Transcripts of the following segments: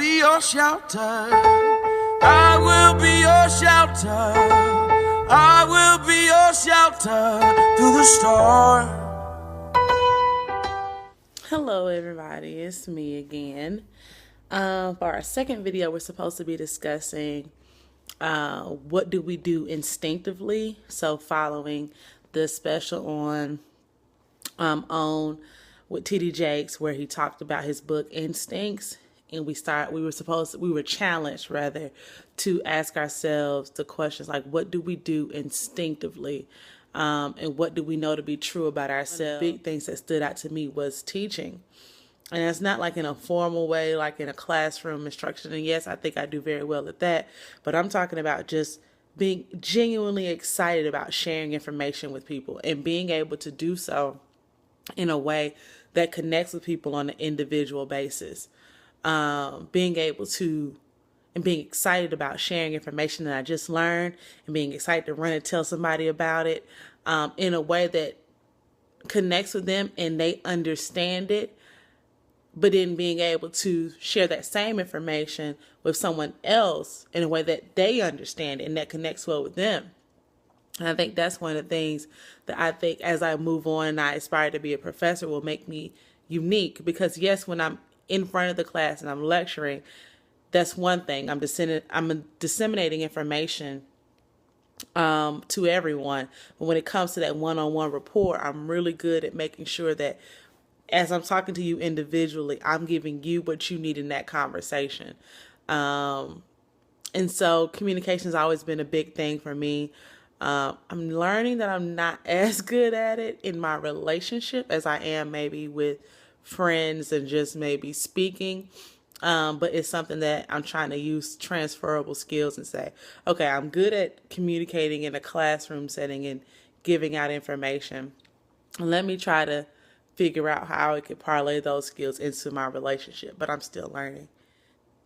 be your shelter. I will be your shelter. I will be your shelter through the storm. Hello everybody, it's me again. For our second video, we're supposed to be discussing what do we do instinctively. So following the special on with TD Jakes, where he talked about his book Instincts, and we were challenged rather to ask ourselves the questions like, what do we do instinctively, and what do we know to be true about ourselves? One of the big things that stood out to me was teaching, and it's not like in a formal way, like in a classroom instruction. And yes, I think I do very well at that, but I'm talking about just being genuinely excited about sharing information with people and being able to do so in a way that connects with people on an individual basis. Being able to and being excited about sharing information that I just learned and being excited to run and tell somebody about it in a way that connects with them and they understand it, but then being able to share that same information with someone else in a way that they understand and that connects well with them. And I think that's one of the things that I think as I move on and I aspire to be a professor will make me unique. Because yes, when I'm in front of the class and I'm lecturing, that's one thing. I'm disseminating information to everyone. But when it comes to that one-on-one rapport, I'm really good at making sure that as I'm talking to you individually, I'm giving you what you need in that conversation. And so communication has always been a big thing for me. I'm learning that I'm not as good at it in my relationship as I am maybe with friends and just maybe speaking. But it's something that I'm trying to use transferable skills and say, okay, I'm good at communicating in a classroom setting and giving out information. Let me try to figure out how I could parlay those skills into my relationship, but I'm still learning.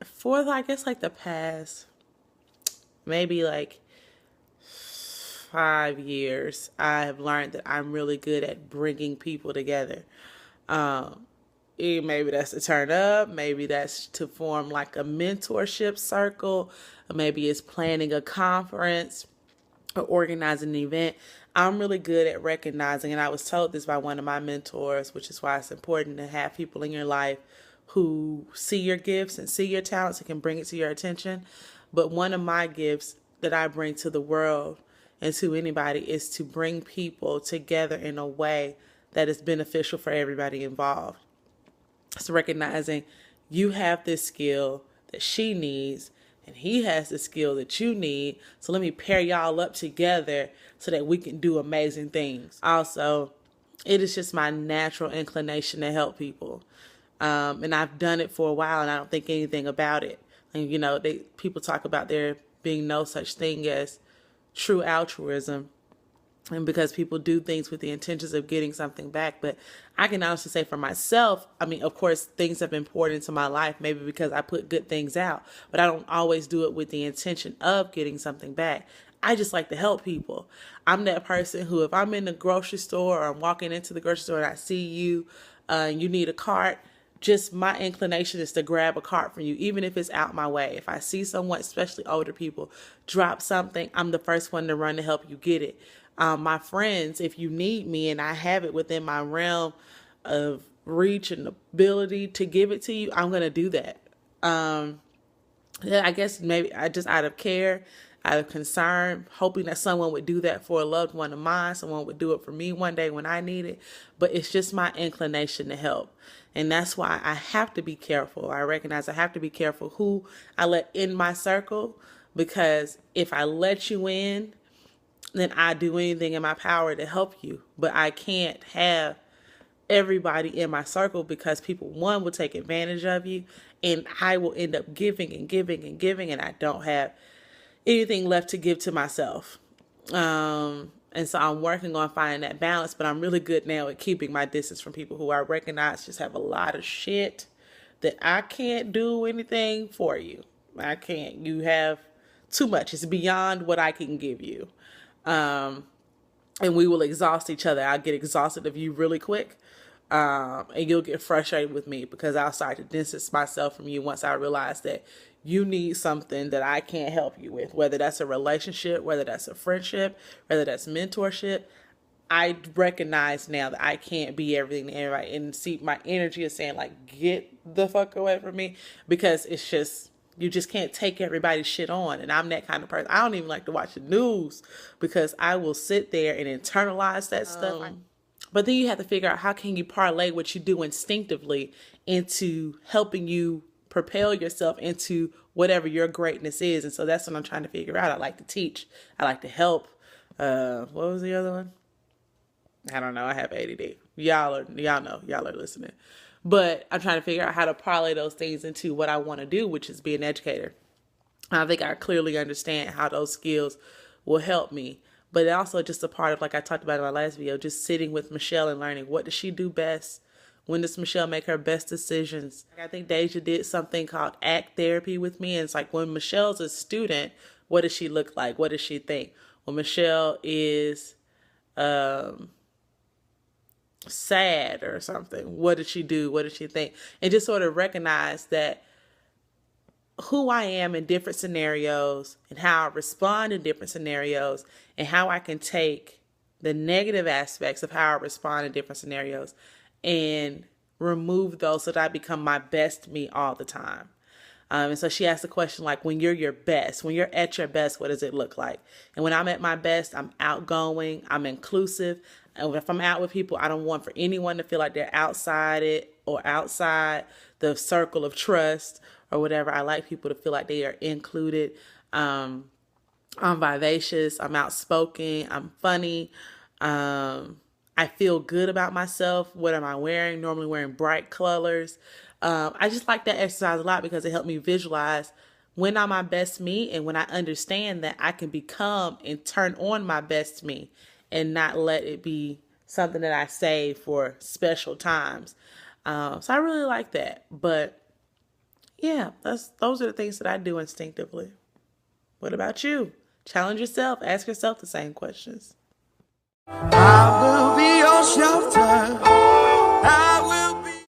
For, I guess, like the past, maybe like 5 years, I have learned that I'm really good at bringing people together. Maybe that's to turn up, maybe that's to form like a mentorship circle, or maybe it's planning a conference or organizing an event. I'm really good at recognizing, and I was told this by one of my mentors, which is why it's important to have people in your life who see your gifts and see your talents and can bring it to your attention. But one of my gifts that I bring to the world and to anybody is to bring people together in a way that is beneficial for everybody involved. It's recognizing you have this skill that she needs and he has the skill that you need. So let me pair y'all up together so that we can do amazing things. Also, it is just my natural inclination to help people. And I've done it for a while and I don't think anything about it. And people talk about there being no such thing as true altruism, and because people do things with the intentions of getting something back. But I can honestly say for myself, I mean, of course, things have been poured into my life, maybe because I put good things out, but I don't always do it with the intention of getting something back. I just like to help people. I'm that person who, if I'm in the grocery store or I'm walking into the grocery store and I see you, you need a cart, just my inclination is to grab a cart from you, even if it's out my way. If I see someone, especially older people, drop something, I'm the first one to run to help you get it. My friends, if you need me and I have it within my realm of reach and ability to give it to you, I'm going to do that. I guess maybe I just out of care, out of concern, hoping that someone would do that for a loved one of mine, someone would do it for me one day when I need it. But it's just my inclination to help. And that's why I have to be careful. I recognize I have to be careful who I let in my circle, because if I let you in, then I do anything in my power to help you. But I can't have everybody in my circle, because people, one, will take advantage of you, and I will end up giving and giving and giving, and I don't have anything left to give to myself. And so I'm working on finding that balance, but I'm really good now at keeping my distance from people who I recognize just have a lot of shit that I can't do anything for you. I can't. You have too much. It's beyond what I can give you. And we will exhaust each other. I'll get exhausted of you really quick. And you'll get frustrated with me because I'll start to distance myself from you once I realize that you need something that I can't help you with, whether that's a relationship, whether that's a friendship, whether that's mentorship. I recognize now that I can't be everything to everybody, and see my energy is saying like, get the fuck away from me, because it's just, you just can't take everybody's shit on. And I'm that kind of person. I don't even like to watch the news because I will sit there and internalize that stuff. But then you have to figure out how can you parlay what you do instinctively into helping you propel yourself into whatever your greatness is. And so that's what I'm trying to figure out. I like to teach. I like to help. What was the other one? I don't know. I have ADD. Y'all know. Y'all are listening. But I'm trying to figure out how to parlay those things into what I want to do, which is be an educator. I think I clearly understand how those skills will help me. But also just a part of, like I talked about in my last video, just sitting with Michelle and learning, what does she do best? When does Michelle make her best decisions? I think Deja did something called ACT therapy with me. And it's like, when Michelle's a student, what does she look like? What does she think? When Michelle is sad or something, what does she do? What does she think? And just sort of recognize that who I am in different scenarios and how I respond in different scenarios, and how I can take the negative aspects of how I respond in different scenarios and remove those so that I become my best me all the time. And so she asked the question, like, when you're your best, when you're at your best, what does it look like? And when I'm at my best, I'm outgoing, I'm inclusive. And if I'm out with people, I don't want for anyone to feel like they're outside it or outside the circle of trust or whatever. I like people to feel like they are included. I'm vivacious. I'm outspoken. I'm funny. I feel good about myself. What am I wearing? Normally wearing bright colors. I just like that exercise a lot because it helped me visualize when I'm my best me, and when I understand that I can become and turn on my best me and not let it be something that I save for special times. So I really like that. But yeah, those are the things that I do instinctively. What about you? Challenge yourself. Ask yourself the same questions. I will be your shelter.